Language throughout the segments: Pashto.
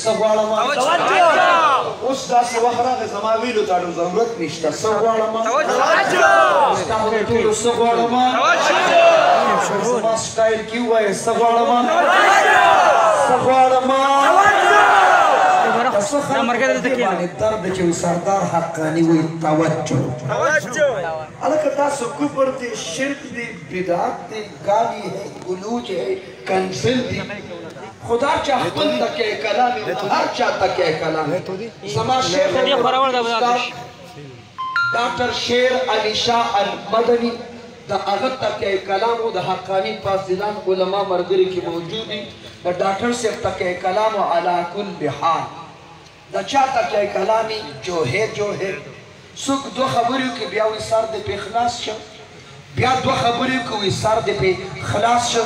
سغواړم اوس داسې وخت راغی زما ویلو ته ضرورت نشته سغواړم ستا ټولو سغواړم زما سټایل کې ووایه سغواړم درد چې سردار حقانی وایي توجه هلکه تاسو کفر دی شرک دی بدعت دی گالی ہے گلوچ ہے کنسل دی خدا چا خپل تکے کلام ہر چا تکے کلام زما شیخ ڈاکٹر شیر علی شاہ المدنی دا هغه تکے کلام او د حقانی فاضلان علما مرګري کې موجود دي د ډاکټر صاحب تکے کلام علی کل حال دا چا تکے کلامی جوهر څوک دوه خبرې کوي بیا وایي سر دې پې خلاص شه بیا دوه خبرې کوي سر دې پې خلاص شه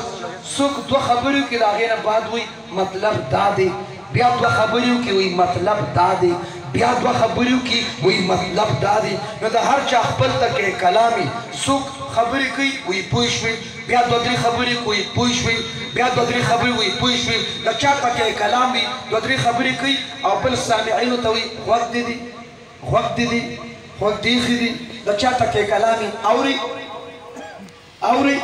څوک دوه خبرې کوي د هغې نه بعد وایي مطلب دا دی بیا دوه خبرې کوي مطلب دا دی بیا دوه خبرې کوي وایي مطلب دا دی نو د هر چا خپل تکې کلامي څوک خبرې کوي وایي پوه شوې بیا دوه درې خبرې کوي پوه شوې بیا دوه درې خبرې وایي پوه شوې د چا تکې کلام وي دوه درې خبرې کوي او بل سامعینو ته وایي غوږ دې دي غوږ دې دي غوږ دې ایښي دي د چا تکې کلامي اوري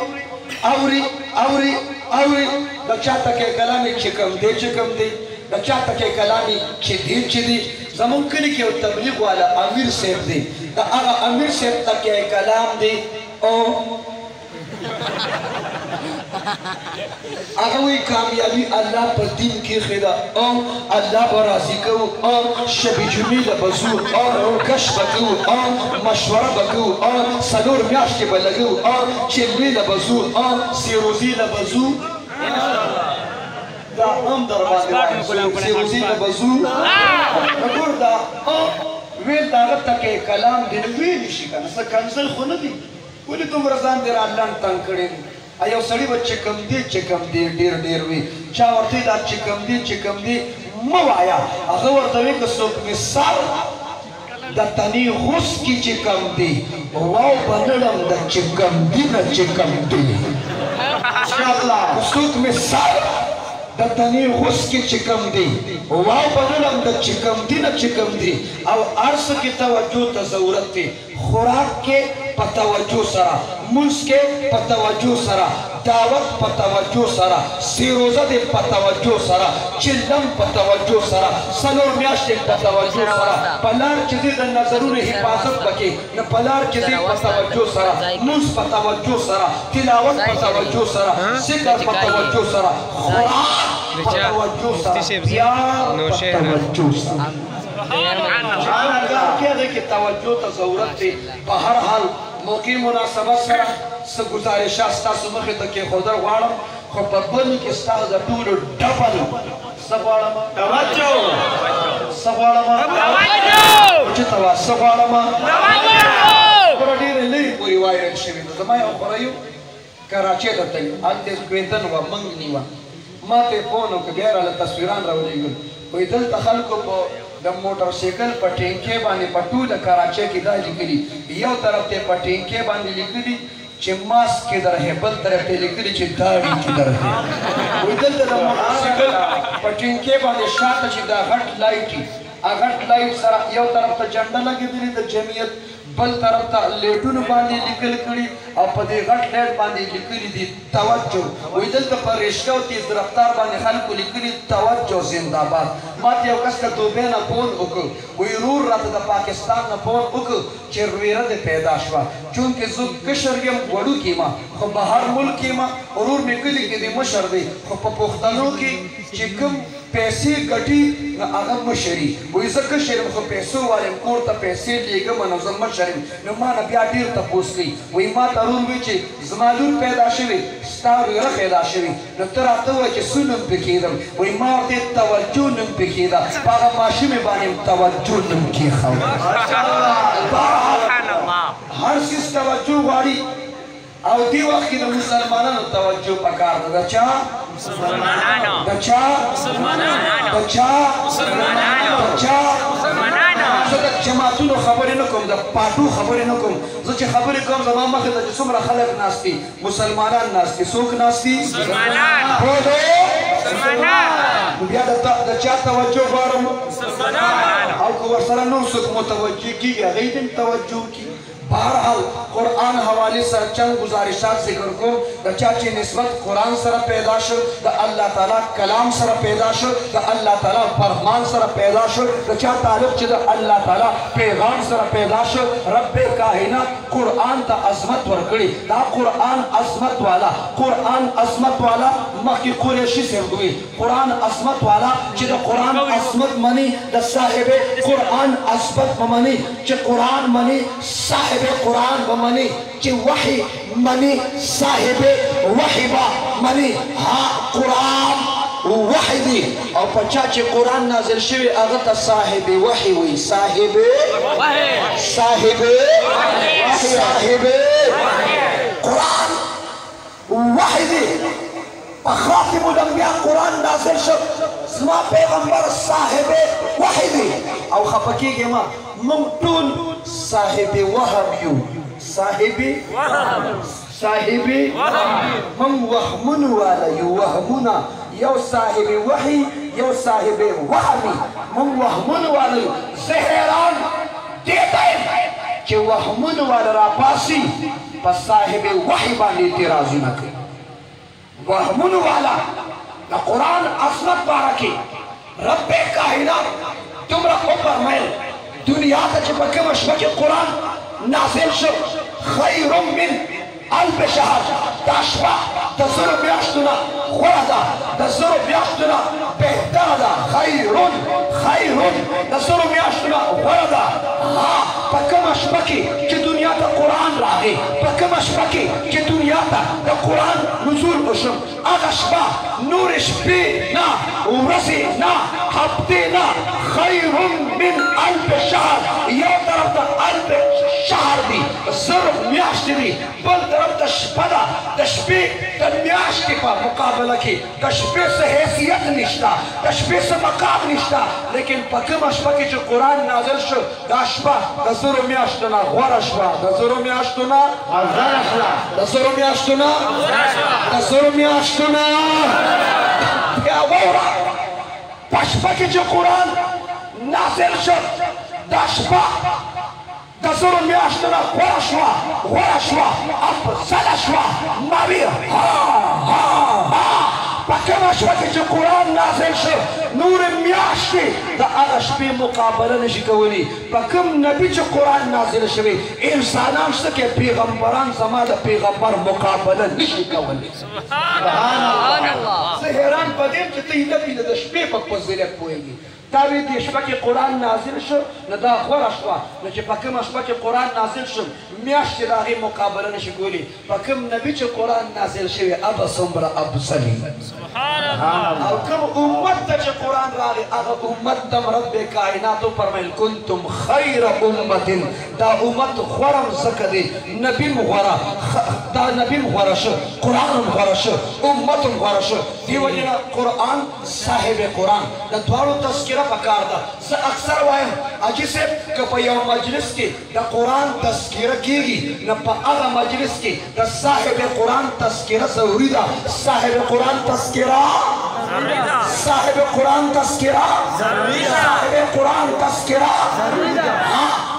د چا تکې کلامي چې کوم دی د چا تکې کلامي چې دی زمونږ کلي کې یو تبلیغ والا امیر صاحب دی د هغه امیر صاحب تکې کلام دی او هغه وایي کامیابي الله په دین کې ښې ده او الله به راضي کوو او شب جمعې له به ځو او کش به کوو او مشوره به کوو او څلور میاشتې به لګوو او چلمې له به ځو او سیروزي له به ځو دا هم در باندې سیروزي له به ځو ګور دا ویل د هغه تکې کلام دی نو ویلی شي که نه څه کنزل خو نه دي ولې دومره ځان دې را لنډ تنګ کړی دی یو سړي به چې کوم دی ډېر وي چا ورته دا چې کوم دی مه وایه هغه ورته وایي که څوک مې سر د تنې غوس کي چې کوم دی واو به نړم د چې کوم دی نه چې کوم دی انشاءالله څوک مې سر د تنې غوس کې چې کوم دی واو به نړم د چې کوم دی نه چې کوم دی او هر څه کې توجه ته ضرورت دی خوراک کې په توجه سره منځ کې په توجه سره دعوت په توجه سره سیروزه دې په توجه سره چلم په توجه سره څلور میاشتې په توجه سره په لار چې دې د نظرونو حفاظت وکړي نو په لار چې دې په توجه سره منځ په توجه سره تلاوت په توجه سره ذکر په توجه سره خوراک په توجه سره پیار په توجه سره هغه کې توجه ته ضرورت دی په هر حال موقع مناسبت سره څه ګزارشات ستاسو مخې ته کېښودل غواړم خو په بل کې ستاسو د ټولو ډبل څه غواړم اوچته وه څه غواړم ګوره ډېرې لرې پورې وایرل شوي نو زما یو خوره کراچۍ ته تللي هلته کوینتن وه منګني وه ما ته یې فون وکړه بیا راله تصویران راولېږل وایي دلته خلکو په د موټر سایکل په ټینکۍ باندې په ټوله کراچۍ کې دا لیکلي یو طرف ته په ټینکۍ باندې لیکلي چې ماسک کې در ہے بل طرف ته لیکلي چې داړي کې در ہے وایي دلته د موټر سایکل په ټینکۍ باندې شاته چې دا غټ لایټ وي هغه غټ لایټ سره یو طرف ته جنډه لګېدلې د جمعیت بل طرف ته لیټونو باندې لیکل کړي او په دې غټ لایټ باندې لیکلي دي توجه وایي دلته په رشته او تیز رفتار باندې خلکو لیکلي توجه زنده‌باد ما ته یو کس ته دوبۍ نه فون وکړ وایي ورور راته د پاکستان نه فون وکړ چې ویره دې پیدا شوه چونکې زه کشر یم وړوکی یم خو بهر ملک یم ورور مې کلي کې دی مشر دی خو په پښتنو کې چې کوم پیسې ګټي نو هغه مشر وي وایي زه کشر یم خو پیسو والا یم کور ته پیسې لېږم نو زه مشر یم نو ما نه بیا ډېر تپوس کوي وایي ما ته ورور وایي چې زما لور پیدا شوې ستا ورېره پیدا شوې نو ته راته ووایه چې څه نوم پې کېدم وایي ما ورته توجه نوم پې کېده په هغه ماشومې باندې توجه نوم کېښود هر څیز توجه غواړي او دې وخت کې د مسلمانانو توجه پکار ده د چا د چا زه د جماعتونو خبرې نه کوم د پاټو خبرې نه کوم زه چې خبرې کوم زما مخې ته چې څومره خلک ناست دي مسلمانان ناست دي څوک ناست دي بیا د چا توجه غواړم او که ورسره نور څوک متوجه کېږي هغوی ته هم توجه کړي. بہرحال قرآن حوالی سر چند گزارشات ذکر کو دا چاچی نسبت قرآن سر پیدا شد دا اللہ تعالیٰ کلام سر پیدا شد دا اللہ تعالیٰ فرمان سر پیدا شد دا چا تعلق چی دا اللہ تعالیٰ پیغام سر پیدا شد. رب کائنات قرآن تا عظمت ورکڑی دا قرآن عظمت والا مخی قریشی سردوی قرآن عظمت والا چی دا قرآن عظمت منی دا صاحب قرآن عظمت منی چی قرآن منی صاحب قرآن بمنی چی وحی منی صاحب وحی با منی ہاں قرآن وحی دی او پچا چی قرآن نازل شوی اغتا صاحب وحی وی صاحب قرآن وحی دی خاتم الانبیاء قرآن نازل شو زما پیغمبر صاحب وحی دی او خپکی گی ما ممتون صاحب وهم یو صاحب من وهمون والا یو وهمونا یو صاحب وحی یو صاحب وهمی من وهمون والا یو زہران دیتا ہے کہ وهمون والا را پاسی پس صاحب وحی باندی تیرازی نکے وهمون والا دا قرآن عظمت بارکی رب کائنات تم رکھو فرمائل دنیا تا چی پکم اشبک قرآن نازل شو خیر من الف شهر تاشبا تزر بیاشتنا خوردا تزر بیاشتنا بہتر خیر تزر بیاشتنا خوردا پکم اشبکی چی دنیا تا قرآن راگی پکم اشبکی چی دنیا تا قرآن نزول اشم اغشبا نورش بی نا ورسی نا حبتی نا خیر من الف شهر یو طرف تا الف شهر دی ظرف میاشت دی بل طرف تا شپدا تشبی تا میاشتی پا مقابلہ کی تشبی سے حیثیت نشتا تشبی سے مقام نشتا لیکن پکم اشبا کی جو قرآن نازل شو دا اشبا دا ظرف میاشتنا غور اشبا دا ظرف میاشتنا یا وورا پشبا کی جو قرآن نازل شو دا اشبا دزر میاشتنا غورشوا افضلشوا مبیر پکم اشوا که چه قرآن نازل شو نور میاشتی دا اغشبی مقابله نشی کولی پکم نبی چه قرآن نازل شوی انسانان شتا که پیغمبران زما دا پیغمبر مقابله نشی کولی سبحان اللہ زهران پدیم چه تی نبی دا شپی پک پزیلک پوئیگی تاوی دی شپا که قرآن نازل شو ندا خور اشوا نچه پکم اشپا که قرآن نازل شو میاشتی راغی مقابله نشی کولی پکم نبی چه قرآن نازل شوی اب سمبر اب سلی او کم امت تا چه قرآن راغی اغا امت دم رب کائناتو پرمیل کنتم خیر امت دا امت خورم سکدی نبیم غورا دا نبیم غورا شو قرآن غورا شو امت غورا شو دیو جنا قرآن صاحب قرآن دا دوارو تذکرہ پکار دا سا اکثر وائم اجی سے کپا یو مجلس کی دا قرآن تذکرہ کی گی نا پا اغا مجلس کی دا صاحب قرآن تذکرہ ضروری دا صاحب قرآن تذکرہ صاحب قرآن تذکرہ صاحب قرآن تذکرہ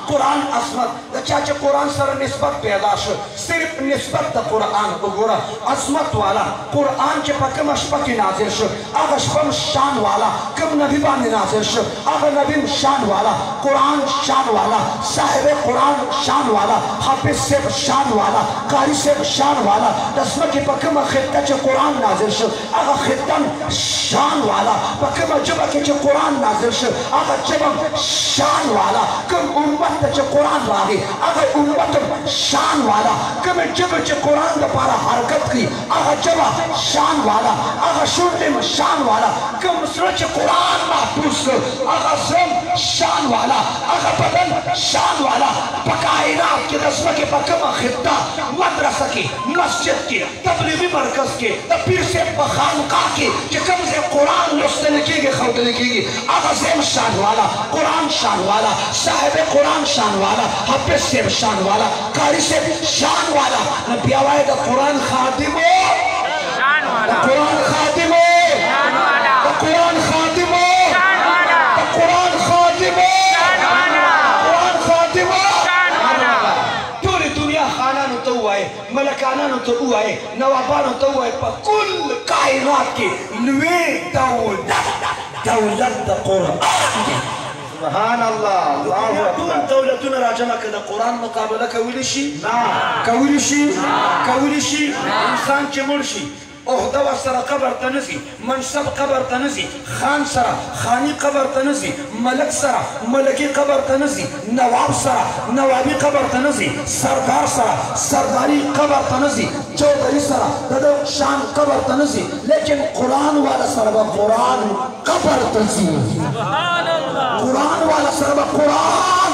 قرآن عظمت دا چاچے قرآن سر نسبت پیدا شو صرف نسبت دا قرآن بگورا عظمت والا قرآن چے پا کم اشپا کی نازل شو آغا شپم شان والا کم نبی بانی نازل شو آغا نبیم شان والا قرآن شان والا صاحب قرآن شان والا حافظ سیب شان والا قاری سیب شان والا دسمہ کی پا کم خطہ چے قرآن نازل شو آغا خطن شان والا پا کم جبہ کی چے قرآن نازل شو آغا جبہ شان والا کم امت چه قرآن راگی اگر امت شان والا کم جب چه قرآن دا پارا حرکت کی اگر جب شان والا اگر شردم شان والا کم سر چه قرآن محبوس کر اگر زم شان والا اگر بدن شان والا پکائنات کی رسمہ کی پکم خطہ مدرسہ کی مسجد کی تبلیغی مرکز کی پیر سے خانقاہ کی چه کم سے قرآن لستے لکھی گی خود لکھی گی اگر زم شان والا قرآن شان والا صاحب قرآن شان والا حافظ سے شان والا قاری سے شان والا نبی آوائی دا قرآن خادم ہو قرآن خادم ہو جانانو ته ووایې نوابانو ته ووایې په کل کائنات کې لوی دولت د قرآن دی. سبحان الله الله ټول اکبر. دولتونه راجمع که د قرآن مقابله کولی شي؟ کولی شي؟ کولی شي؟ انسان چې مړ شي عہده ورسره قبر ته نه ځي، منصب قبر ته نه ځي، خان سره خاني قبر ته نه ځي، ملک سره ملکي قبر ته نه ځي، نواب سره نوابي قبر ته نه ځي، سردار سره سرداري قبر ته نه ځي، چودھری سره د ده شان قبر ته نه ځي، لیکن قرآن والا سره به قرآن قبر ته ځي. قرآن والا سره به قرآن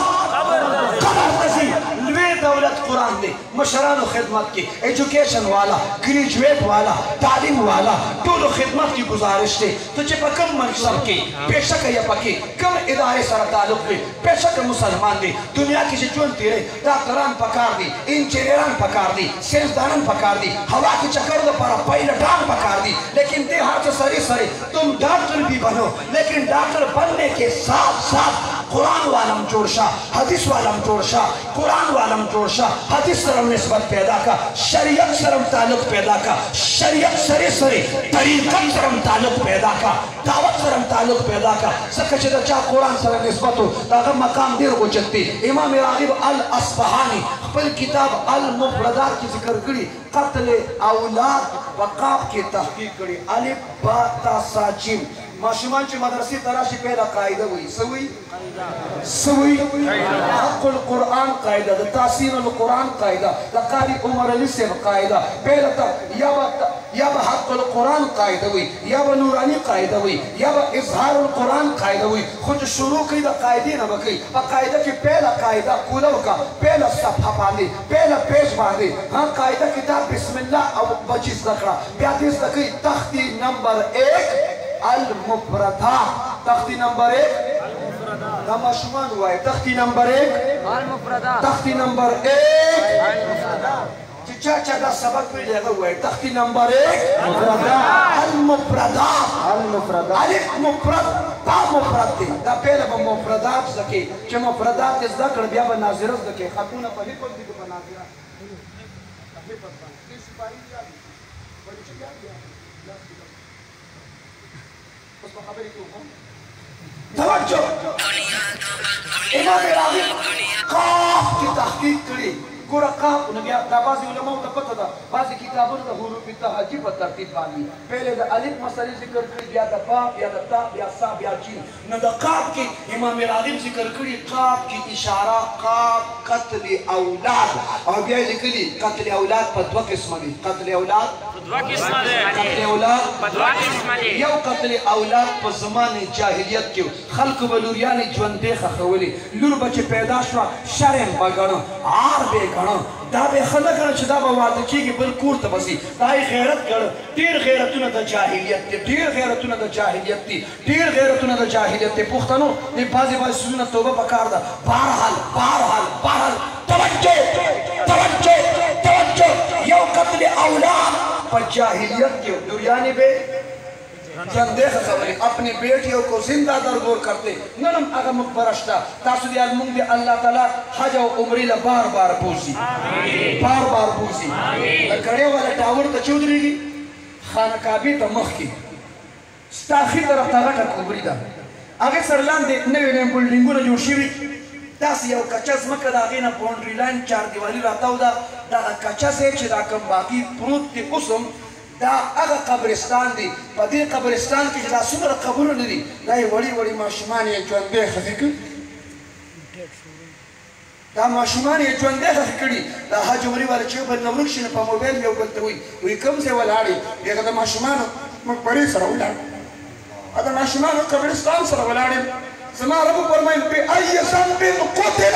قبر ته ځي. لوی دولت قرآن دی. مشرانو خدمت کې ایجوکیشن والا ګریجویټ والا تعلیم والا ټولو خدمت کې گزارش دی. ته چې په کوم منصب کې بېشکه یې پکې کوم ادارې سره تعلق دی بېشکه مسلمان دی. دنیا کې چې ژوند تېری ډاکټران پکار دي، انجینران پکار دي، سائنسدانان پکار دي، हवा के चक्कर दो पायलटान पकार दी. लेकिन दे हाथ सरे सरे तुम डॉक्टर भी बनो, लेकिन डॉक्टर बनने के साथ साथ कुरान वालम जोड़शा हदीस वालम जोड़शा कुरान वालम जोड़शा हदीस सरम निस्बत पैदा का शरीयत सरम ताल्लुक पैदा का शरीयत सरे सरे तरीक़त सरम ताल्लुक पैदा का दावत सरम ताल्लुक पैदा का सकच चा कुरान सरम निस्बत हो ताकि मकाम देर को चलती. इमाम रागिब अल अस्फहानी अपनी किताब अल मुफरदात की जिक्र करी قتل اولاد وقاف کی تحقیق کری الف با تا سا جیم. ماشومان چې مدرسې ته راشي پهله قاعده وایي څه وایي؟ حق القرآن قاعده، د تحسین القرآن قاعده، د قاری عمر علي صاحب قاعده. پهله ته یا به حق القرآن قاعده وایي، یا به نوراني قاعده وایي، یا به اظهار القرآن قاعده وایي. خو چې شروع کوي د قاعدې نه به کوي. په قاعده کې پهله قاعده کوله وکړه، پهله صفحه باندې پهله پیج باندې قاعده کتاب بسم الله او بچی زده کړه. بیا دې زده کوي تختی نمبر 1 المفردات. تختی نمبر 1 دا ماشومان وایي تختی نمبر 1 المفردات. تختی نمبر 1 المفردات. چې چا دا سبق ویلی هغه وایي تختی نمبر 1 المفردات. الف مفرد دا مفرد دی. دا پهله به مفردات زده کوي. چې مفردات یې زده کړه بیا به ناظره زده کوي. خطونه په لیکل دي که په ناظره توجہ. امام راغب قاف کی تحقیق کری. ګوره قاف نو بیا دا بعضې علماو ته پته ده بعضې کتابونو د حروف تهجي په ترتیب باندې پهلې د الف مسلې ذکر کړي بیا د با بیا د تا بیا سا بیا جیم. نو د قاف کې امام راغب ذکر کړي قاف کې اشاره قاف قتل اولاد او بیا یې لیکلي قتل اولاد په دوه قسمه دي. قتل اولاد دوه قسمه دي. قتل اولاد په دوه قسمه دي. یو قتل اولاد په زمانه جاهلیت کې خلکو به لوریانې ژوندۍ ښخولې. لور به چې پیدا شوه شرم به ګڼه عار به یې ګڼه. دا به یې ښه نه ګڼه چې دا به واده کېږي بل کور ته به ځي. دا یې غیرت ګڼه. ډېر غیرتونه د جاهلیت دي، ډېر غیرتونه د جاهلیت دي، ډېر غیرتونه د جاهلیت دي. پښتنو دې بعضې څیزونه توبه پکار ده. بهرحال توجه یو قتل اولاد په جاهلیت کې لوریانې به ژوندۍ ښخولې. اپنے بیٹیوں کو زندہ درگور کرتے. نن هم هغه مقبره شته. تاسو دې لمونځ دې الله تعالی حج او عمرې له بار بار بوځي د کړې والا ټاور ته چې ودرېږي خانه کعبې ته مخکې ستا ښي طرف ته غټه کوبري ده هغې سره لاندې نوي نوي بلډینګونه جوړ شوي داسې یو کچه ځمکه د هغې نه باونډري لاین چاردیوالي راتاو ده. دغه کچه ځای چې دا کوم باقي پروت دی اوس هم دا هغه قبرستان دی. په دې قبرستان کې چې دا څومره قبرونه دي دا یې وړي وړي ماشومان یې ژوندۍ ښخې کړي. دا ماشومان یې ژوندۍ ښخې کړي. دا حج عمرې والا چې یو بل نه ورک شي نو په موبایل یو بل ته وایي کوم ځای ولاړې هغه د ماشومانو مقبرې سره ولاړ د ماشومانو قبرستان سره ولاړې. زما رب فرمایي بأي ذنب قتل.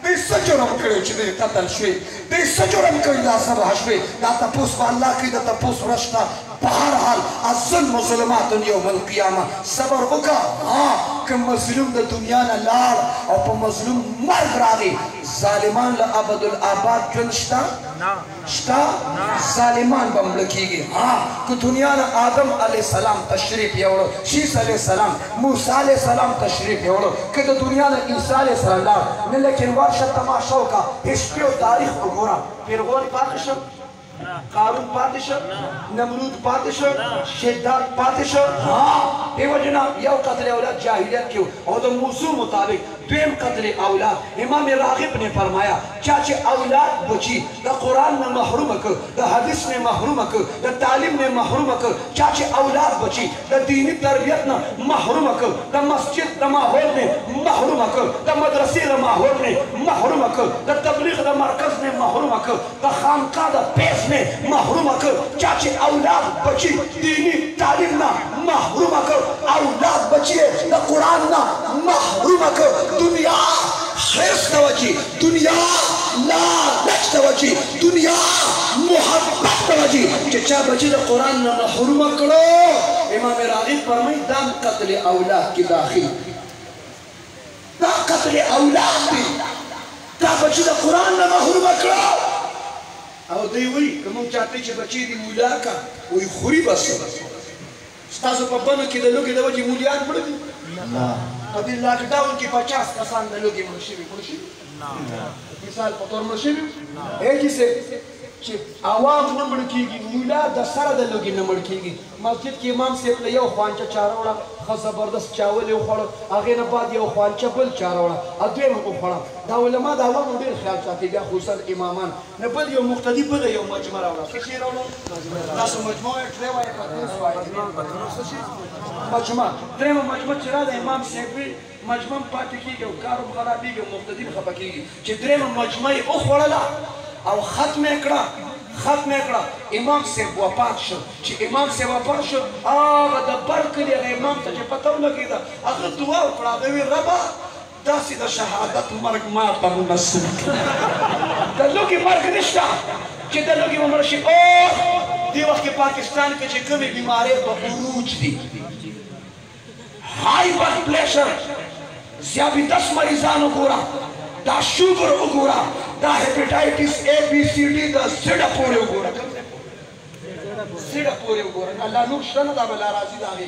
دوی څه جرم کړی چې دوی قتل شوي؟ دوی څه جرم کړي دا ذبح شوي؟ دا تپوس به الله کوي، د تپوس ورځ شته. بهرحال الظلم ظلمات یوم القیامه صبر وکړه که مظلوم د دنیا نه لاړ او په مظلوم مرګ راغی ظالمان له ابدالآباد ژوند شته شته ظالمان به مړه کېږي که دنیا نه آدم علیه السلام تشریف یوړو شیس علیه السلام موسی علیه السلام تشریف یوړو که د دنیا نه عیسی علیه السلام لاړ نه لیکن ورشه تماشا وکړه هسټري او تاریخ وګوره فرعون پاتې شو قارون پاتې شو نمرود پاتې شو شداد پاتې شو دیو جنا یو قتل اولاد جاہلیت کیوں اور د موضوع مطابق دویم قتل اولاد امام راغب نے فرمایا چاچے اولاد بچی دا قرآن نے محروم کر دا حدیث نے محروم کر دا تعلیم نے محروم کر چاچے اولاد بچی دا دینی تربیت نے محروم کر دا مسجد دا ماحول نے محروم کر دا مدرسی دا ماحول نے محروم کر دا تبلیغ دا مرکز نے محروم کر دا خانقاہ دا پیس نے محروم کر چاچے اولاد بچی دینی تعلیم نہ محروم کر اولاد بچی دا قرآن نہ محروم کر دنیا خیرس توجی دنیا لالچ توجی دنیا محبت توجی چچا بچی دا قرآن نہ محروم کرو امام راغب فرمائی دام قتل اولاد کی داخل دا قتل اولاد دی دا بچی دا قرآن نہ محروم کرو او دی وی کوم چاته چې بچی دی مولا کا وی خوري بس ستاسو په بنه کې د لوګي د وجه مولیان مړ دي نه په دې لاک ډاون کې 50 کسان د لوګي مړ شي نه مثال په تور مړ شي هغه چې عوام نه مړ کیږي مولا د سره د لوګي نه مړ کیږي مسجد کې امام صاحب له یو خوانچه چاروړه خو زبردست چاول یو خوړ هغه نه بعد یو خوانچه بل چاروړه اته مو خوړه دا علما دا عوام ډیر خیال ساتي بیا خصوصا امامان نه بل یو مقتدی بل یو مجمع راوړه څه شي راوړه تاسو مجموعه کړې وای په تاسو مجمع درېمه مجمع چې را د امام صاحب مجمع پاتې کیږي او کارو خرابېږي او مقتدی خپه کیږي چې درېمه مجمع یې وخوړله او ختم کړه امام صاحب وفات شو چې امام صاحب وفات شو هغه د بر کلي هغه امام ته چې پته ولګېده هغه دعا وکړه هغه ویل ربه داسې د شهادت مرګ ما ته نصیب کړه د لوګي مرګ نشته چې د لوګي مړ شي او دې وخت کې پاکستان کې چې کومې بیمارۍ په عروج دي های بلډ پریشر ذیابیطس مریضان وګوره دا شوګر وګوره دا هیپاټایټس اے بی سی ډي دا زړه پورې وګوره زړه پورې وګوره الله نور شته نه دا بل راضي دا غي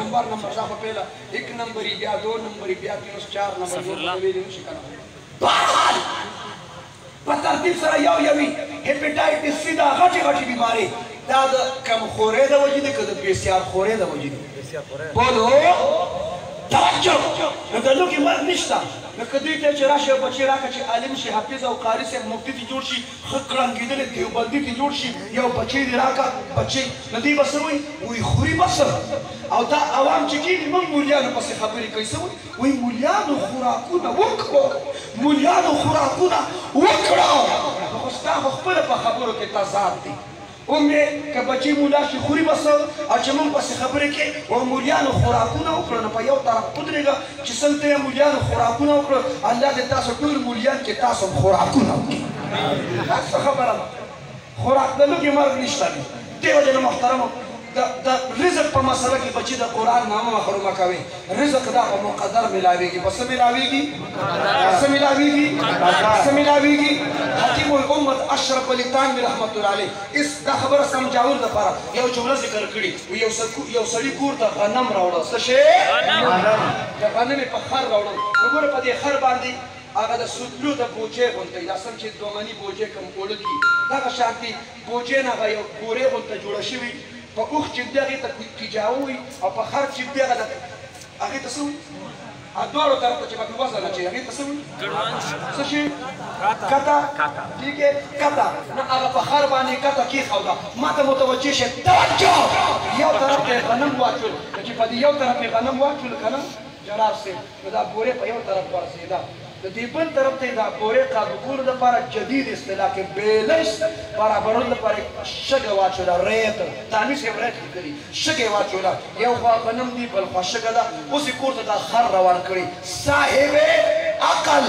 نمبر صاحب پہلا 1 نمبر بیا 2 نمبر بیا 3 4 نمبر ویل نشي کنه بهرحال په ترتیب سره یوي هیپاټایټس سی دا غټي بیماری دا د کم خورې د وجې ده که د بسیار خورې د وجې ده بولو توجه نو د لوګي مرګ نشته نو که دوی ته چې راشي او بچی راکړه چې عالم شي حافظ او قاري صاحب مفتي ته جوړ شي ښه کړنګېدلی دیوبندي ته جوړ شي یو بچی دې راکړه بچی نو دوی به څه وایي وایي خوري بس او دا عوام چې کېږي موږ مولیانو پسې خبرې کوي څه وایي وایي مولیانو خوراکونه وکړو مولیانو خوراکونه وکړو نو خو ستا خو خپله په خبرو کې تضاد دی اومې که بچی مولا شي خوري بس او چې موږ پسې خبرې کې او مولیانو خوراکونه وکړو نو په یو طرف ودرېږه چې څنګه ته مولیانو خوراکونه وکړو الله دې تاسو ټول مولیان کې تاسو خوراکونه وکړي دا څه خبره ده خوراک د لوګي مرګ نشته دی دې وجې نه محترمو د رزق په مسله کې بچي د قرآن نامه محرومه کوي رزق دا په مقدر ملاویږي په څه ملاویږي حکیم الامت اشرف علي تانوي رحمت الله علیه اس دا خبره سمجاول دپاره یو جمله ذکر کړي یو سړي کور ته غنم راوړه څه شی د غنم په خر راوړه وګوره په دې خر باندې هغه د سوتلو د بوجې غونته یا سم چې دومني بوجې کوم اوړه دي دغه شانتي بوجې نه هغه یو ګورې غونته جوړه شوي په اوښ چې دی هغې ته کیجاوه وي او په خر چې دی هغې ته څه وي دواړو طرف ته چې پکې وزن اچوي هغې ته څه وي څه شي کته ٹھیک ہے کته نه هغه په خر باندې کته کېښوده ما ته متوجه شه توجه یو طرف ته یې غنم واچول چې په دې یو طرف یې غنم واچول که نه جناب صاحب نو دا بورې په یو طرف ورسېده د دې بل طرف ته دا بورې قابو کولو دپاره جدید اصطلاح کې بیلنس برابرولو دپاره شګه واچوله ریت داني صاحب ریت لیکلي شګه واچوله یو خوا غنم دي بل خوا شګه ده اوس یې کور ته دا خر روان کړي صاحب عقل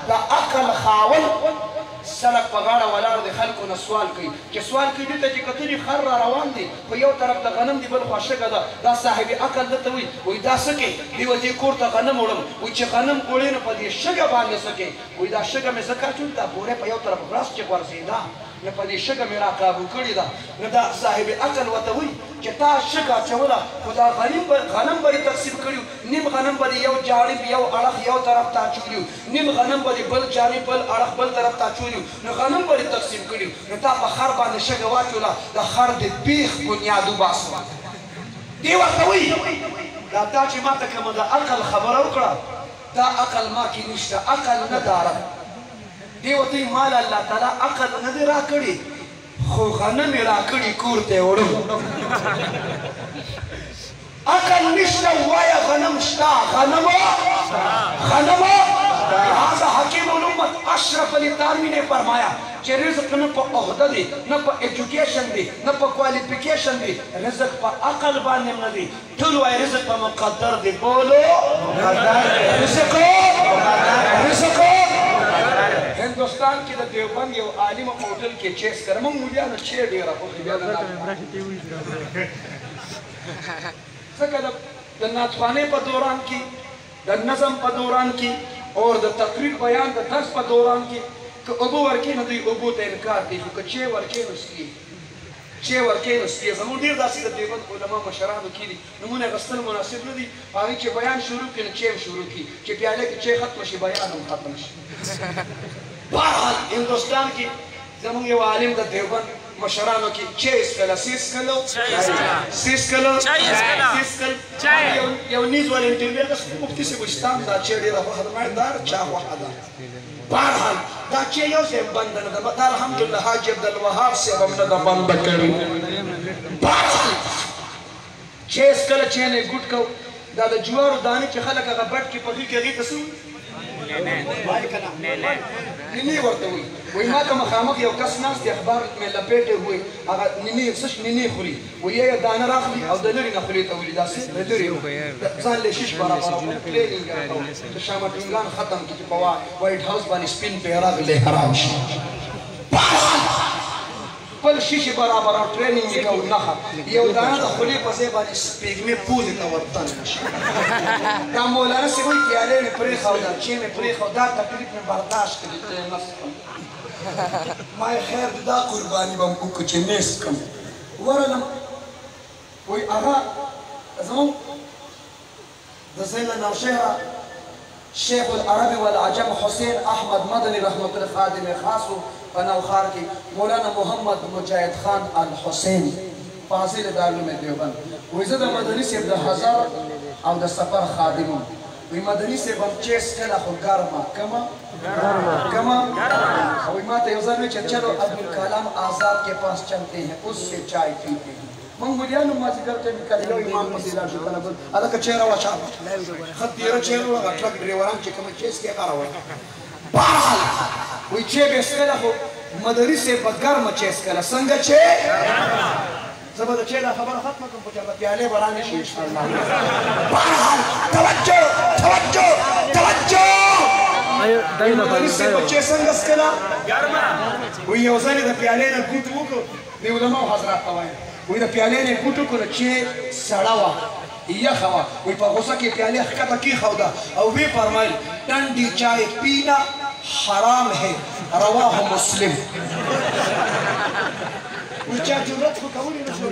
دا عقل خاون سړک په غاړه ولاړ دی خلکو نه سوال کوي چې سوال کوي دې ته چې کتلي خر را روان دی په یو طرف ته غنم دی بل خوا شګه ده دا صاحب عقل دته وایي دا څه کوي دی وایي دې کور ته غنم وړم وایي چې غنم وړې نو په دې شګه باندې څه کوي وایي دا شګه مې ځکه اچول دا بورې په یو طرف راس چې غورځېده نو په دې شګه مې را قابو کړې ده نو دا صاحب عقل ورته وایي چې تا شګه اچوله خو دا غنم به یې تقسیم کړي نیم غنم به یو جانب یو اړخ یو طرف ته اچولي نیم غنم به بل جانب بل اړخ بل طرف ته اچولي نو غنم به یې تقسیم کړي نو تا په خر باندې شګه واچوله د خر د بیخ بنیاد وباسه دې ورته وایي دا تا چې ما ته کومه د عقل خبره وکړه دا عقل ما کې نشته عقل نه داره دی ورته مال الله تعالی عقل نه دی راکړي خو غنم یې راکړي کور ته یې وړم عقل نشته وایه غنم شته غنمو لہذا حکیم الامت اشرف علی تانوی نے فرمایا کہ رزق نہ پا عہدہ دی نہ پا ایجوکیشن دی نہ پا کوالیفیکیشن دی رزق پا عقل باندې نہ دی ټول وای رزق پا مقدر دی بولو رزق ہندوستان کی دا دیوبند یو عالم ہوٹل کے چیس کر مونږ مولیانو چی ډیره خو بیا نه څنګه د نعتخوانۍ په دوران کې د نظم په دوران کې اور د تقریر بیان د درس په دوران کې که اوبه ورکې نو دوی اوبو ته انکار کوي خو که چای ورکې نو څښي زموږ ډېر داسې د دیوبند علما مشرانو کې دي نومونه اخیستل مناسب نه دي هغوی چې بیان شروع کړي نو چای هم شروع کړي چې پیاله کې چای ختمه شي بیان هم ختم شي بهرحال هندوستان کې زموږ یو عالم د دیوبند مشرانو کې چای اسکله یو نیز والا انټرویو ده مفتي صاحب وشتام دا چای ډېره خوښه ده ما دا چا خوښه ده بهرحال دا چای یو ځای بنده نه ده دا الحمدلله حاجي عبدالوهاب صاحب هم نه ده بنده کړې بهرحال چای اسکله چای نه ګوټ کو دا د جوارو دانې چې خلک هغه بټ کې پخې کوي هغې ته څه نینې ورته وایي وایي ما که مخامخ یو کس ناست دی اخبار مې لپیټې وایي هغه نینې څه نینې خوري وایي یو دانه راخلي او د لرې نه خولې ته ولي داسې د لرې ځان له شیش برابر پلینینګ د شامه ټینګان ختم کړي چې په وایټ هاوس باندې سپین بیرغ له حرام شي خپل شیشې برابر او ټرینینګ یې کوو نښه یو دانه د خولې په ځای باندې سپېږمې پوزې ته ورتن شي دا مولانا صاحب وایي پیالې مې پرېښوده چای مې پرېښود دا تکلیف مې برداشت کړي ته یې نس کړم ما یې خیر دی دا قرباني به م وکړو چې نیس کړم ورغلم وایي هغه زموږ د ضلع نوشهره شیخ العرب والعجم حسین احمد مدنی رحمت الله خادم خاصو په نوخار کې مولانا محمد مجاهد خان الحسین فاضل دارالعلوم دیوبند وایي زه د مدني صاحب د هزار او د سفر خادم یم وایي مدني صاحب هم چای څښله خو ګرمه کمه وایي ما ته یو ځل وایي چې چلو عبدالکلام آزاد کے پاس چلتے ہیں اس سے چائے پیتے ہیں مونږ ملیانو مازدیګر ته مې کله یو امام پسې لاړ شو کله بل هلکه چای راواچاوه ښه تېره چای راوړه هغه ټرک ډریوران چې کومه چای څکې هغه راوړه بهرحال وایي چای به یې څښله خو مدري صاحب به ګرمه چای څښله څنګه چای زه به د چای دا خبره ختمه کړم خو چې هغه پیالې به رانه شي انشاءالله بهرحال توجه مدري صاحب به چای څنګه څښله وایي یو ځل یې د پیالې نه ګوټ وکړو د علماو حضرات ته وایم وی د پیالې نه یې ګوټ وکړو چې سړه وه یخه وه وی په غوسه کې پیالې ښکته کېښوده او ویې فرمایل ټنډی چای پینا حرام ہے رواه مسلم وی چا جرت خو کولی نه شو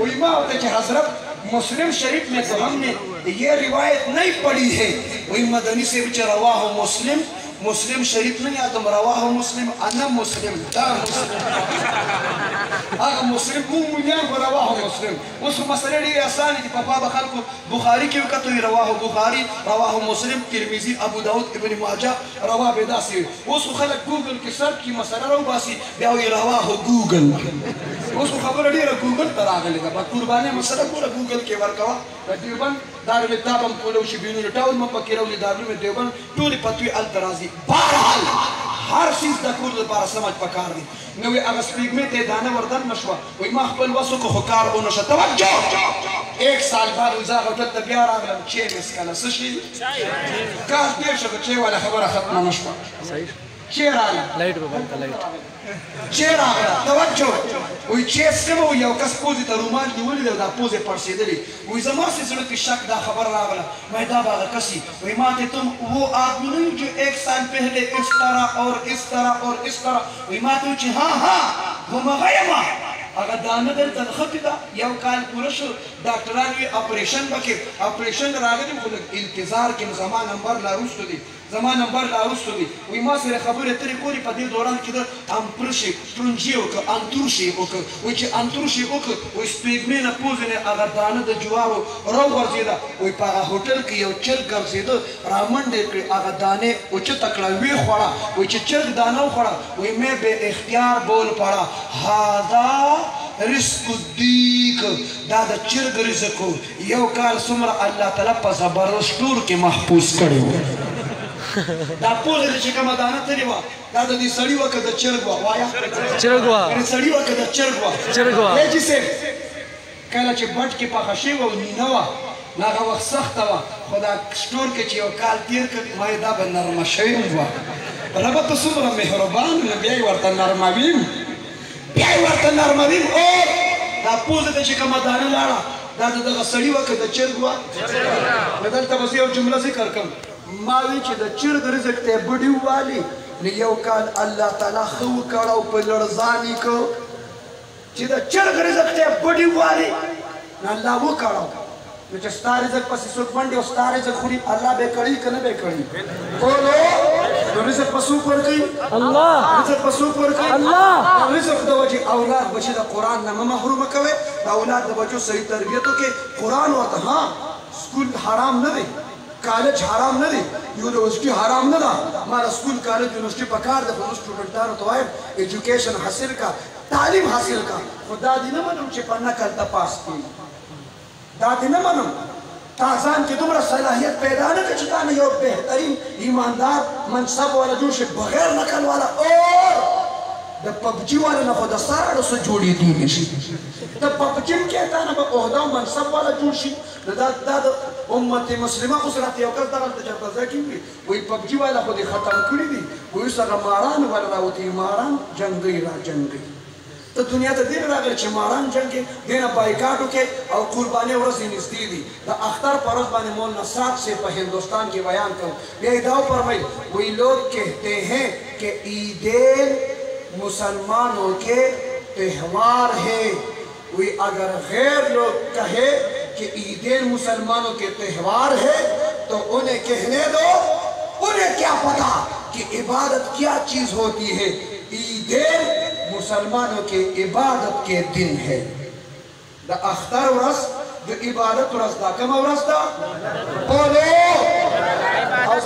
وی ما ہوتا کہ حضرت مسلم شریف میں تو ہم نے یہ روایت نہیں پڑھی ہے وی مدنی سے بچے رواہ مسلم مسلم شریف نہیں آدم رواہ مسلم انا مسلم دا مسلم آگا مسلم مون ملیان کو رواہ مسلم اس کو مسئلہ لی آسانی کی پاپا بخال کو بخاری کی وقت ہوئی رواہ بخاری رواہ مسلم ترمیزی ابو داود ابن ماجہ رواہ بیداسی اس کو خلق گوگل کی سر کی مسئلہ رو باسی بیاوی رواہ گوگل اس کو خبر لی را گوگل تر آگلی دا بات قربانے مسئلہ کو گوگل کے ورکوا دیوبند دارالکتاب هم کولوشي بینونه ټول مې پکې راولي دارالعلوم دیوبند ټولې فتوې هلته راځي بهرحال هر څیز د کور لپاره سمج پکار دی نو وایي هغه سپېږمې ته یې دانه وردنمه شوه وایي ما خپل وس وکړو خو کار ونه شه توجه 1 سال بعد وایي زه هغه هوټل ته بیا راغلم چای مې څښله څه شي کار تېر شو د چای والا خبره ختمه نه شوه چیر آگا لائٹ به بند لائٹ چیر آگا توجہ وی چیز کم وی یو کس پوزی تا رومال نیولی دا پوزی پرسی دلی وی زمان سے زلو کی شک دا خبر راغلا میں دا باغا کسی وی ماتے تم وہ آدمی نہیں جو 1 سال پہلے اس طرح اور اس طرح اور اس طرح وی ماتے چی ہاں ہاں وہ مغیمہ اگر دانه دلته نښتې ده یو کال پوره شو ډاکټران وي اپریشن به کې اپریشن راغلی خو لږ انتظار کې زما نمبر لا وروسته دی زما نمبر لا وروسته دی وایي ما سره خبرې اترې کولې په دې دوران کې ده امپرشي پرونجي وکړه انتورشي وکړه وایي چې انتورشي وکړه وایي سپېږمۍ نه پوزې نه هغه دانه د جوارو راوغورځېده وایي په هغه هوټل کې یو چرګ ګرځېده رامنډې کړې هغه دانې اوچته کړه ویې خوړه وایي چې چرګ دانه وخوړه وایي مې بې اختیار بول پړه هذا رزق الدیک دا د چرګ رزق یو کال څومره الله تعالی په زبردست ټور کې محفوظ کړی و دا پوزه چې کومه دانه تللې وه دا د دې سړي وه که د چرګ وه وایه چرګ وه د سړي وه که د چرګ وه چرګ وه حاجي صاحب کله چې بټ کې پخه شوې وه او نینه وه نو هغه وخت سخته وه خو دا سټور کې چې یو کال تېر کړ ما دا به نرمه شوې وه ربه ته څومره مهربان نو بیا یې ورته نرمویم بیا یې ورته نرمویم او دا پوزه ته چې کومه دانه لاړه دا د دغه سړي وه که د چرګ وه نو دلته به زه یو جمله ذکر کړم ما وی چې د چرګ رزق ته بډي والي نو یو کال الله تعالی ښه وکړ او په لړزان یې کړ چې د چرګ رزق ته بډي والي نو الله وکړ نو چې ستا رزق پسې څوک منډي او ستا رزق خوري الله به کړي که نه به کړي بولو نو رزق به څوک ورکوي الله رزق به څوک ورکوي الله رزق د وجې اولاد بچي د قرآن نه مه محرومه کوئ د اولاد د بچو صحیح تربیت وکړئ قرآن ورته ها سکول حرام نه دی کالج حرام نه دی یونیورسټي حرام نه ده ماله سکول کالج یونیورسټي په کار ده خو زه سټوډنټانو ته وایم ایجوکیشن حاصل کا تعلیم حاصل کا خو دا دې نه منم چې په نقل ته پاس کړي دا دې نه منم تا ځان کې دومره صلاحیت پیدا نه کړه چې تا نه یو بهترین ایماندار منصب والا جوړ شي بغیر نقل والا اور د پبجي والا نه خو د سره څه جوړېدی نه شي د پبجي کې تا نه به عهده او منصب والا جوړ شي نو دا د امت مسلمه اوس راته یو کس دغلته چېرته ځای کې وي وایي پبجي والا خو دې ختم کړي دي وایي اوس هغه ماران والا راوتي ماران جنګوي را جنګوي ته دنیا ته دې نه راغلی چې ماران جنګ کې دې نه بایکاټ وکړې او قربانۍ ورځې نږدې دي د اختر پر ورځ باندې مولانا صاحب سے په ہندوستان کې بیان کړو بیا یې دا وفرمایي وہی لوگ کہتے ہیں کہ عیدین مسلمانوں کے تہوار ہے وہی اگر غیر لوگ کہے کہ عیدین مسلمانوں کے تہوار ہے تو انہیں کہنے دو انہیں کیا پتا کہ عبادت کیا چیز ہوتی ہے عیدین مسلمانوں کے عبادت کے دن ہے دا اختر ورځ د عبادت ورځ دا کومه ورځ ده بولو او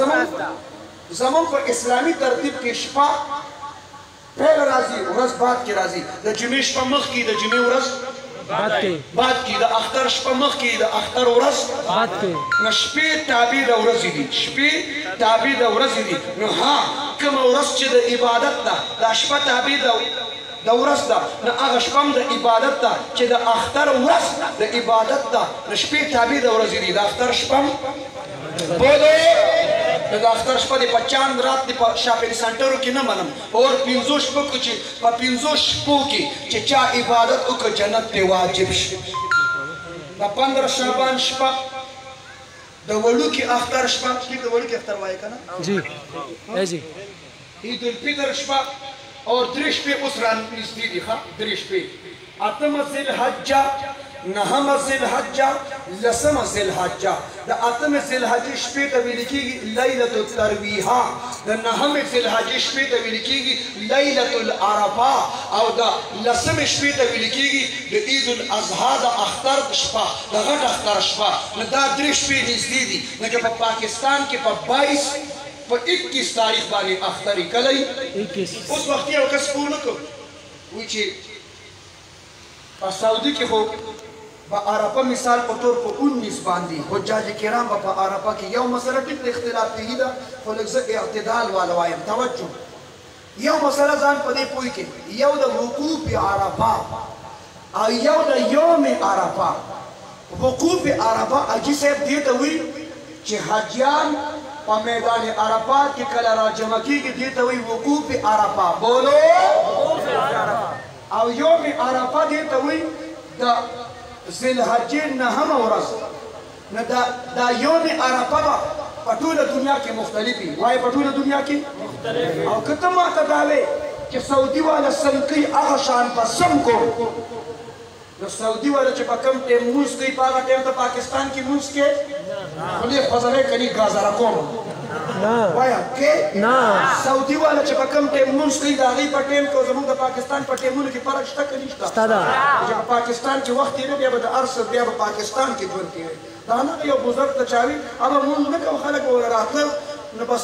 زمون په اسلامي ترتیب کې شپه پیل راځي ورځ بعد کې راځي د جمعې شپه مخکې د جمعې ورځ بعد کې د اختر شپه مخکې د اختر ورځ بعد کې نو شپې تابع د ورځې دي شپې تابع د ورځې دي نو ها کومه ورځ چې د عبادت ده دا شپه تابع د ورځ ده نو هغه شپه هم د عبادت ده چې د اختر ورځ د عبادت ده نو شپې تابع د ورځې دي د اختر شپه هم بولو د اختر شپه د په چاند رات د په شاپینګ سنټرو کې نه منم اور 500 شپو کې چې په 500 شپو کې چې چا عبادت وکړه جنت ته واجب شي د 15 شعبان شپه د وړوکي اختر شپه چې د وړوکي اختر وایي که نه جی جی عید الفطر شپه اور 3 شپې اوس را نږدې دي ښه 3 شپې اتمه ذوالحجه نهمه ذوالحجه لسمه ذوالحجه د اتمه ذوالحجې شپې ته ویل کېږي لیلة الترویحه د نهمې ذوالحجې شپې ته ویل کېږي لیلة العرفه او د لسمې شپې ته ویل کېږي د عید الاضحی د اختر شپه د غټ اختر شپه نو دا 3 شپې نږدې دي لکه په پاکستان کې په 22 په 21 تاریخ باندې اخترې کلی اوس وختي یو کس پوه نه کړو وایي چې په سعودي کې خو په عرفه مثال په طور په 19 باندې حجاج کرام به په عرفه کې یو مسله ټیک اختلاف دی ده خو لږ زه اعتدال والا وایم توجه یو مسله ځان په دې پوه کې یو د وقوف عرفه او یو د یوم عرفه وقوف عرفه حاجي صاحب دې ته وایي چې حاجیان په میدان عرفات کې کله را جمع کېږي دې ته وایي وقوف عرفه. بولو او یوم عرفه دې ته وایي د ذوالحجې نهمه ورځ. نو دا یوم عرفه به په ټوله دنیا کې مختلف وي. وایي په ټوله دنیا کې مختلف. او که ته ماته دا وایې چې سعودي والا څنګه کوي هغه شان به سم کوم. نو سعودي والا چې په کوم ټایم لمونځ کوي په هغه ټایم ته پاکستان کې لمونځ کوي. خولې خوځوي کني ګازره کوم وایه کې نه. سعودي والا چې په کوم ټایم لمونځ کوي د هغې په ټایم کې او زموږ د پاکستان په ټایمونو کې فرق شته که نشته؟ شته ده. چې په پاکستان کې وخت تېروي بیا به د هر څه بیا به پاکستان کې ژوند کوي. دا نه یو بزرګ ته چا وي هغه لمونځ نه کوم خلک به ورته راتلل نو بس